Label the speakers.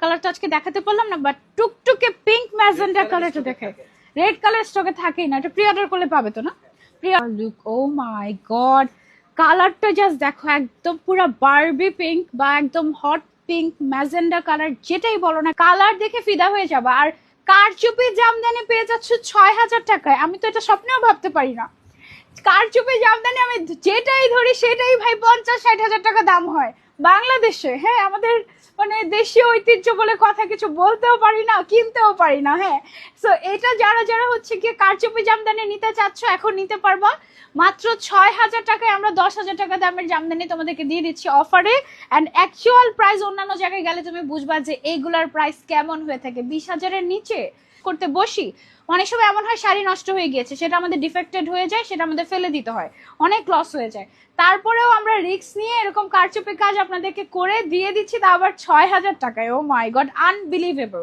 Speaker 1: কালারটা আজকে দেখাতে পারলাম না, বাট টুকটুকে পিঙ্ক ম্যাজেন্ডা কালারটা দেখে রেড কালার স্টকে থাকেই না, এটা প্রি অর্ডার করলে পাবে তো না? লুক, ও মাই গড, কালারটা জাস্ট দেখো, একদম পুরো বারবি পিঙ্ক বা একদম হট পিঙ্ক ম্যাজেন্ডা কালার, যেটাই বলো না, কালার দেখে ফিদা হয়ে যাবে। আর কারচুপি জামদানি পেয়ে যাচ্ছ 6,000 টাকায়, আমি তো এটা স্বপ্নেও ভাবতে পারি না। কারচুপি জামদানি আমি যেটাই ধরি সেটাই ভাই 50-60 হাজার টাকা দাম হয় বাংলাদেশে। হ্যাঁ, আমাদের মানে দেশীয় ঐতিহ্য বলে কথা, কিছু বলতেও পারি না, কিনতেও পারি না। হ্যাঁ, সো এটা যারা যারা হচ্ছে কি কারচুপি জামদানি নিতে চাচ্ছ, এখন নিতে পারবা মাত্র 6,000 টাকায়। আমরা 10,000 টাকা দামের জামদানি তোমাদেরকে দিয়ে দিচ্ছি অফারে। অ্যান্ড অ্যাকচুয়াল প্রাইস অন্যান্য জায়গায় গেলে তুমি বুঝবা যে এইগুলার প্রাইস কেমন হয়ে থাকে। 20,000-এর নিচে করতে বসি, অনেক সময় এমন হয় শাড়ি নষ্ট হয়ে গিয়েছে, সেটা আমাদের ডিফেক্টেড হয়ে যায়, সেটা আমাদের ফেলে দিতে হয়, অনেক লস হয়ে যায়। তারপরেও আমরা রিস্ক নিয়ে এরকম কারচুপি কাজ আপনাদেরকে করে দিয়ে দিচ্ছি, তা আবার 6,000 টাকায়। ও মাই গড, আনবিলিভেবল।